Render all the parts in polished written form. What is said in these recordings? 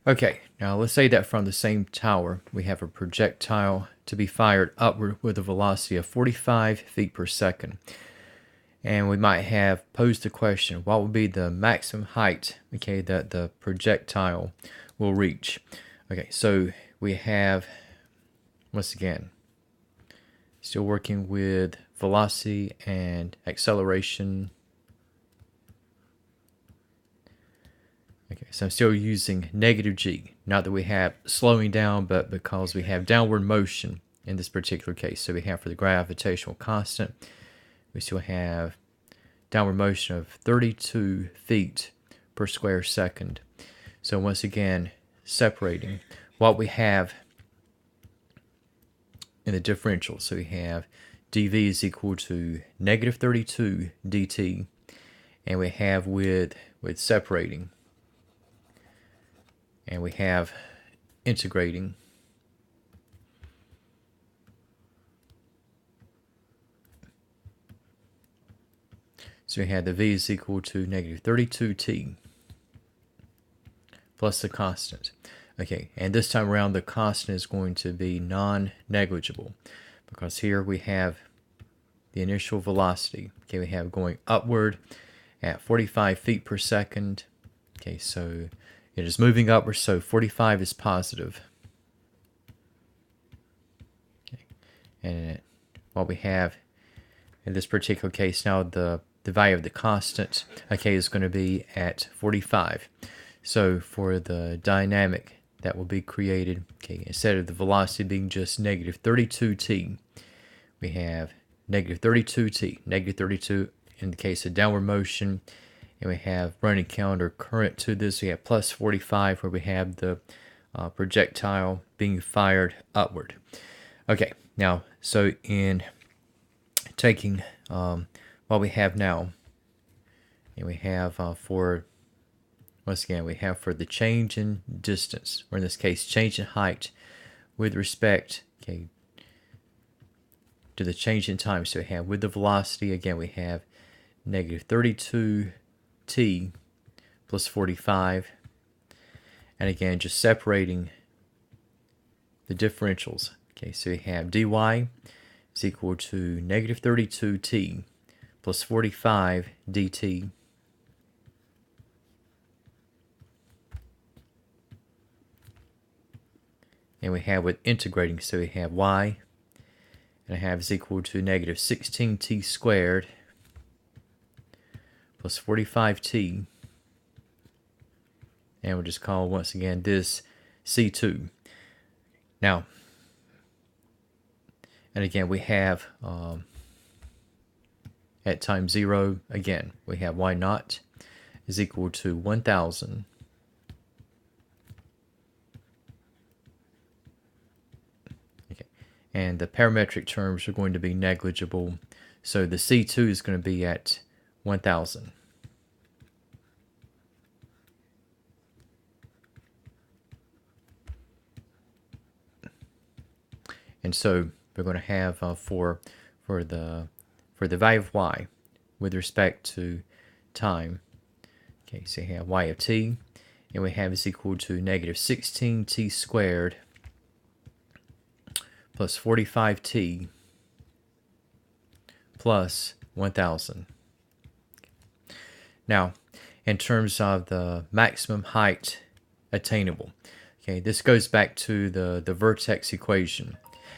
Okay, now let's say that from the same tower, we have a projectile to be fired upward with a velocity of 45 feet per second. And we might have posed the question, what would be the maximum height, okay, that the projectile will reach? Okay, so we have, once again, still working with velocity and acceleration. Okay, so I'm still using negative g. Not that we have slowing down, but because we have downward motion in this particular case. So we have for the gravitational constant, we still have downward motion of 32 feet per square second. So once again, separating what we have in the differential. So we have dv is equal to negative 32 dt, and we have with separating, and we have integrating. So we had the v is equal to negative 32t plus the constant. Okay, and this time around the constant is going to be non-negligible because here we have the initial velocity. Okay, we have going upward at 45 feet per second. Okay, so it is moving upward, so 45 is positive. Okay. And what we have in this particular case now, the value of the constant, okay, is going to be at 45. So for the dynamic that will be created, okay, instead of the velocity being just negative 32t, we have negative 32t, negative 32 in the case of downward motion, and we have running counter current to this. We have plus 45 where we have the projectile being fired upward. Okay, now, so in taking what we have now, and we have for, once again, we have for the change in distance, or in this case, change in height with respect, okay, to the change in time. So we have with the velocity, again, we have negative 32t plus 45. And again, just separating the differentials. Okay, so we have dy is equal to negative 32t plus 45 dt. And we have with integrating, so we have y, and I have is equal to negative 16t squared plus 45t. And we'll just call, once again, this C2. Now, and again, we have at time 0, again, we have y naught is equal to 1,000. Okay, and the parametric terms are going to be negligible. So the C2 is going to be at 1,000. And so we're going to have for the value of y with respect to time. Okay, so you have y of t, and we have is equal to negative 16t squared plus 45t plus 1,000. Now, in terms of the maximum height attainable, okay, this goes back to the vertex equation.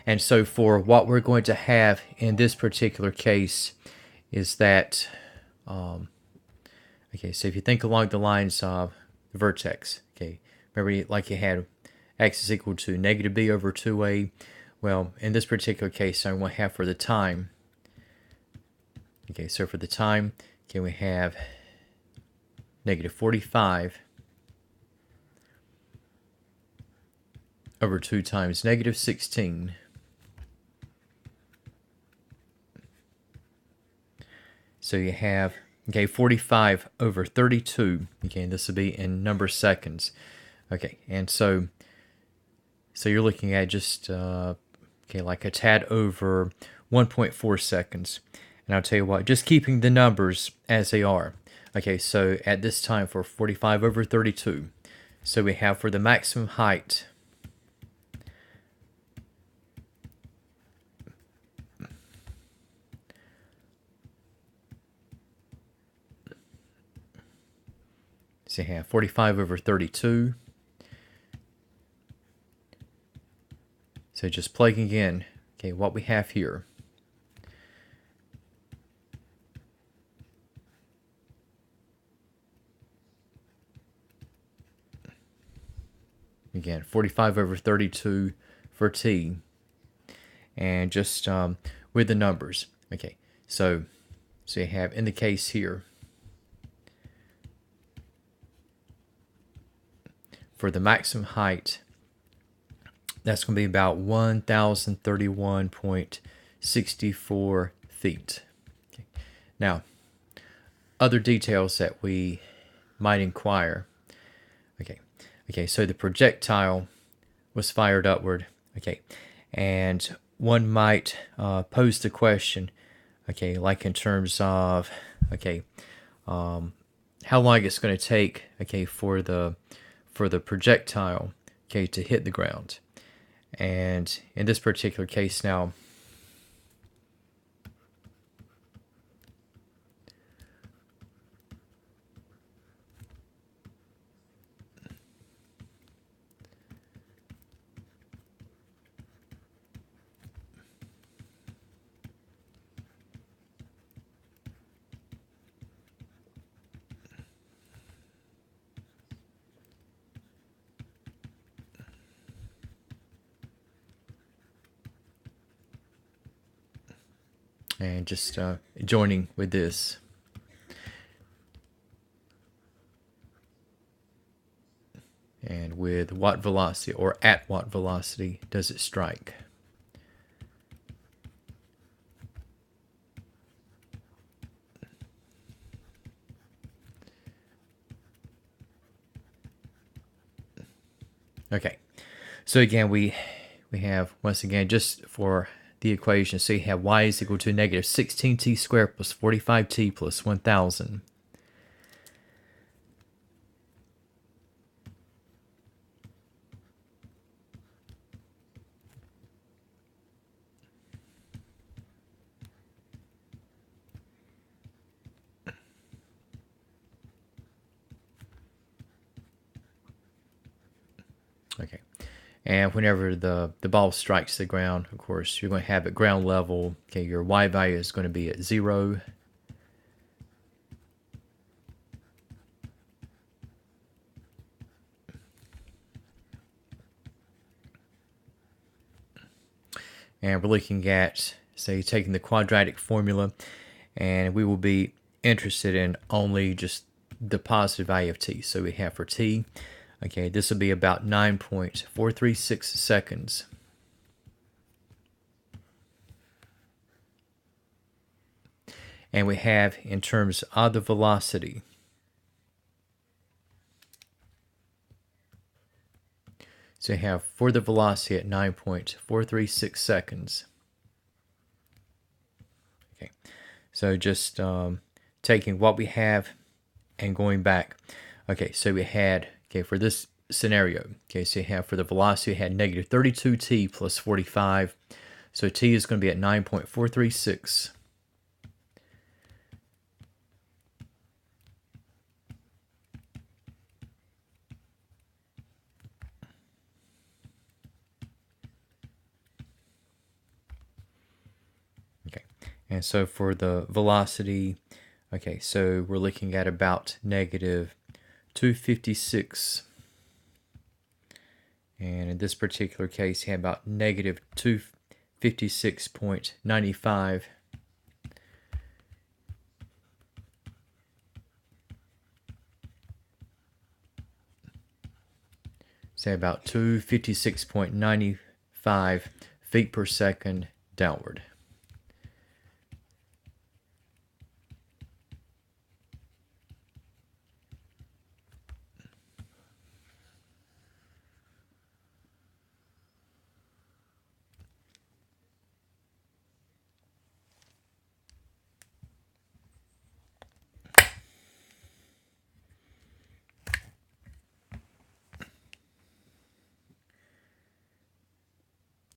And so for what we're going to have in this particular case is that, okay, so if you think along the lines of the vertex, okay, remember like you had x is equal to negative b over 2a. Well, in this particular case, I'm going to have for the time. Okay, so for the time, okay, we have negative 45 over 2 times negative 16. So you have, okay, 45 over 32. Okay, and this will be in number of seconds. Okay, and so you're looking at just, okay, like a tad over 1.4 seconds. And I'll tell you what, just keeping the numbers as they are. Okay, so at this time for 45 over 32. So we have for the maximum height, so you have 45 over 32. So just plugging in, okay, what we have here. Again, 45 over 32 for t. And just with the numbers. Okay, so you have in the case here, for the maximum height, that's going to be about 1,031.64 feet. Okay. Now, other details that we might inquire. Okay, so the projectile was fired upward. Okay, and one might pose the question, okay, like in terms of, okay, how long it's going to take, okay, for the projectile, okay, to hit the ground. And in this particular case now, and just joining with this. And with what velocity, or at what velocity does it strike? Okay, so again, we have, once again, just for the equation, so you have y is equal to negative 16t squared plus 45t plus 1,000. Okay, and whenever the ball strikes the ground, of course, you're going to have at ground level, okay, your y value is going to be at 0. And we're looking at, say, taking the quadratic formula, and we will be interested in only just the positive value of t. So we have for t, okay, this will be about 9.436 seconds. And we have, in terms of the velocity, so you have for the velocity at 9.436 seconds. Okay, so just taking what we have and going back. Okay, so we had, okay, for this scenario, okay, so you have for the velocity, you had negative 32t plus 45. So t is going to be at 9.436. Okay, and so for the velocity, okay, so we're looking at about negative 256. And in this particular case, you have about negative 256.95. Say about 256.95 feet per second downward.